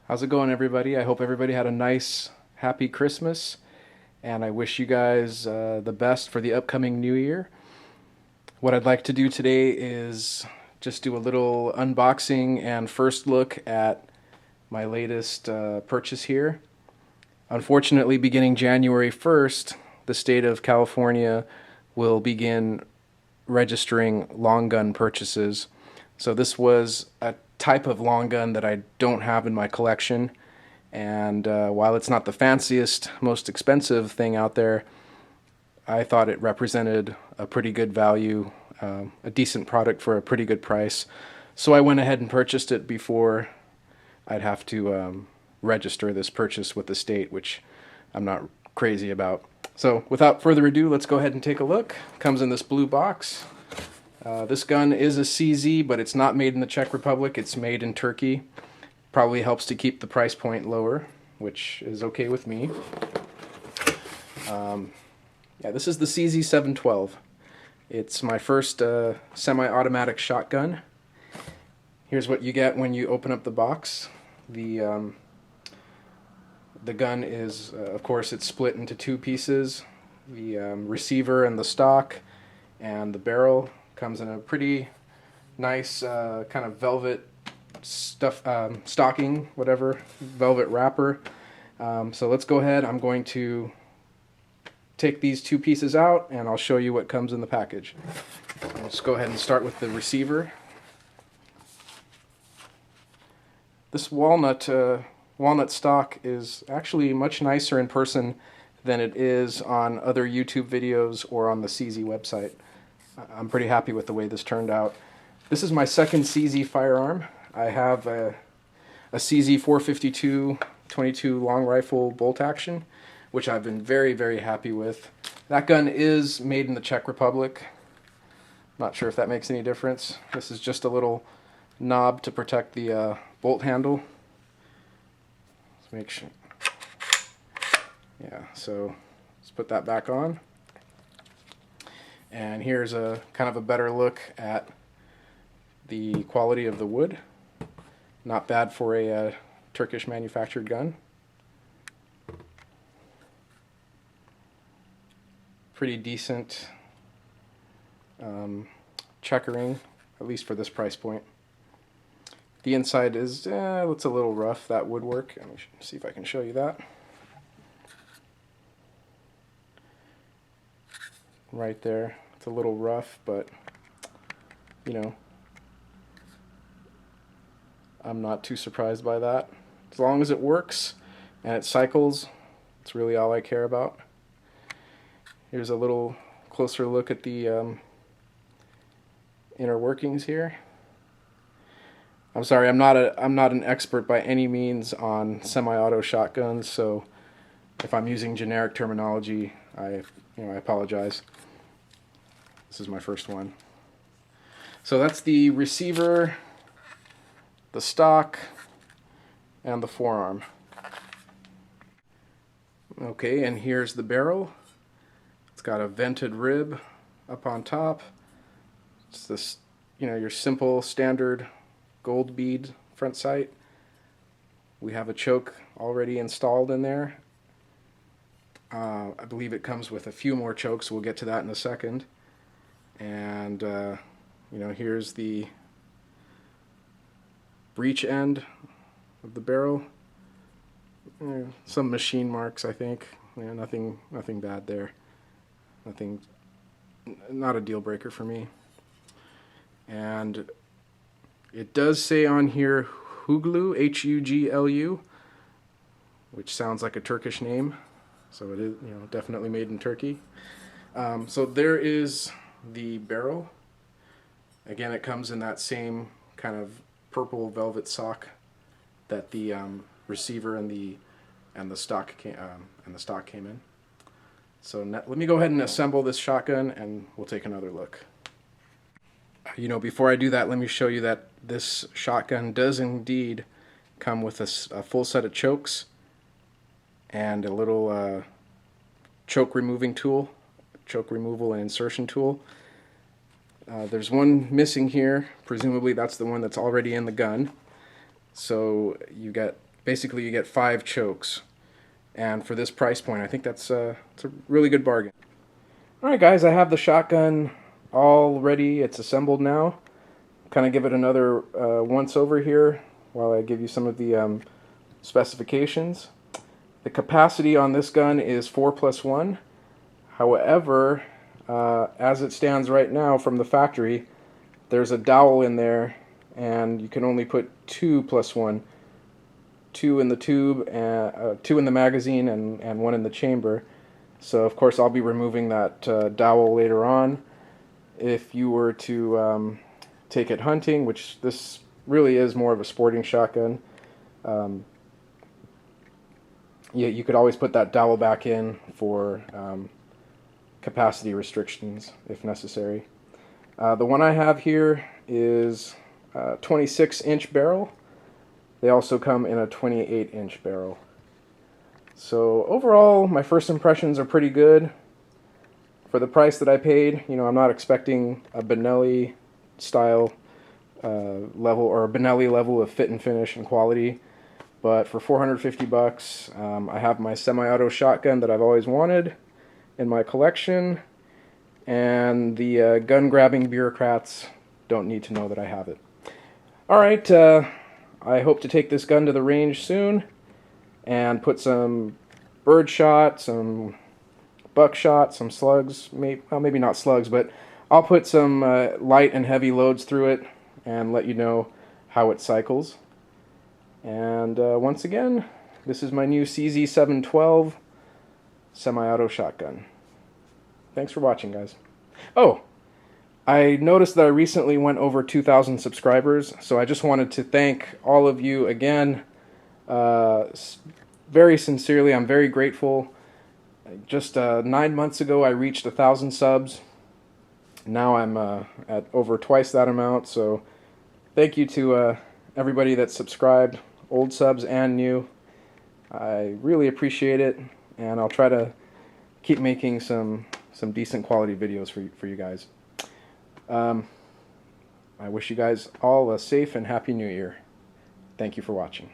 How's it going, everybody? I hope everybody had a nice, happy Christmas, and I wish you guys the best for the upcoming new year. What I'd like to do today is just do a little unboxing and first look at my latest purchase here. Unfortunately, beginning January 1st, the state of California will begin registering long gun purchases. So this was a type of long gun that I don't have in my collection. And while it's not the fanciest, most expensive thing out there, I thought it represented a pretty good value, a decent product for a pretty good price. So I went ahead and purchased it before I'd have to register this purchase with the state, which I'm not crazy about. So without further ado, let's go ahead and take a look. Comes in this blue box. This gun is a CZ, but it's not made in the Czech Republic. It's made in Turkey. Probably helps to keep the price point lower, which is okay with me. Yeah, this is the CZ712. It's my first semi-automatic shotgun. Here's what you get when you open up the box. The gun is, of course, it's split into two pieces. The receiver and the stock, and the barrel comes in a pretty nice kind of velvet stuff, stocking, whatever, velvet wrapper. So let's go ahead. I'm going to take these two pieces out and I'll show you what comes in the package. Let's go ahead and start with the receiver. This walnut stock is actually much nicer in person than it is on other YouTube videos or on the CZ website. I'm pretty happy with the way this turned out. This is my second CZ firearm. I have a CZ 452 22 long rifle bolt action, which I've been very, very happy with. That gun is made in the Czech Republic. Not sure if that makes any difference. This is just a little knob to protect the bolt handle. Let's make sure. Yeah, so let's put that back on. And here's a kind of a better look at the quality of the wood. Not bad for a Turkish manufactured gun. Pretty decent checkering, at least for this price point. The inside is, it's a little rough, that woodwork. Let me see if I can show you that. Right there. It's a little rough, but, you know, I'm not too surprised by that. As long as it works and it cycles, it's really all I care about. Here's a little closer look at the inner workings here. I'm sorry, I'm not an expert by any means on semi-auto shotguns, so if I'm using generic terminology, I apologize. This is my first one. So that's the receiver, the stock, and the forearm. Okay, and here's the barrel. It's got a vented rib up on top. It's this, your simple standard gold bead front sight. We have a choke already installed in there. I believe it comes with a few more chokes. We'll get to that in a second. And here's the breech end of the barrel. Some machine marks, I think. Nothing bad there. Not a deal breaker for me. And it does say on here Huglu, Huglu, which sounds like a Turkish name. So it is, definitely made in Turkey. So there is the barrel. Again, it comes in that same kind of purple velvet sock that the receiver and the stock came in. So let me go ahead and assemble this shotgun, and we'll take another look. Before I do that, let me show you that this shotgun does indeed come with a full set of chokes and a little choke removing tool, choke removal and insertion tool. There's one missing here. Presumably that's the one that's already in the gun. So you get Basically, you get 5 chokes. And for this price point, I think it's a really good bargain. Alright guys, I have the shotgun all ready. It's assembled now. Kind of give it another once over here while I give you some of the specifications. The capacity on this gun is 4+1. However, as it stands right now from the factory, there's a dowel in there and you can only put 2+1. 2 in the tube, 2 in the magazine, and 1 in the chamber. So of course I'll be removing that dowel later on. If you were to take it hunting, which this really is more of a sporting shotgun, you could always put that dowel back in for capacity restrictions if necessary. The one I have here is a 26-inch barrel. They also come in a 28-inch barrel. So overall, my first impressions are pretty good. For the price that I paid, you know, I'm not expecting a Benelli style level or a Benelli level of fit and finish and quality. But for 450 bucks, I have my semi-auto shotgun that I've always wanted in my collection, and the gun-grabbing bureaucrats don't need to know that I have it. All right. I hope to take this gun to the range soon and put some birdshot, some buckshot, some slugs, maybe not slugs, but I'll put some light and heavy loads through it and let you know how it cycles. And once again, this is my new CZ712 semi-auto shotgun. Thanks for watching, guys. Oh! I noticed that I recently went over 2,000 subscribers, so I just wanted to thank all of you again, very sincerely. I'm very grateful. Just 9 months ago, I reached 1,000 subs. Now I'm at over twice that amount, so thank you to everybody that subscribed, old subs and new. I really appreciate it, and I'll try to keep making some decent quality videos for you guys. I wish you guys all a safe and happy new year. Thank you for watching.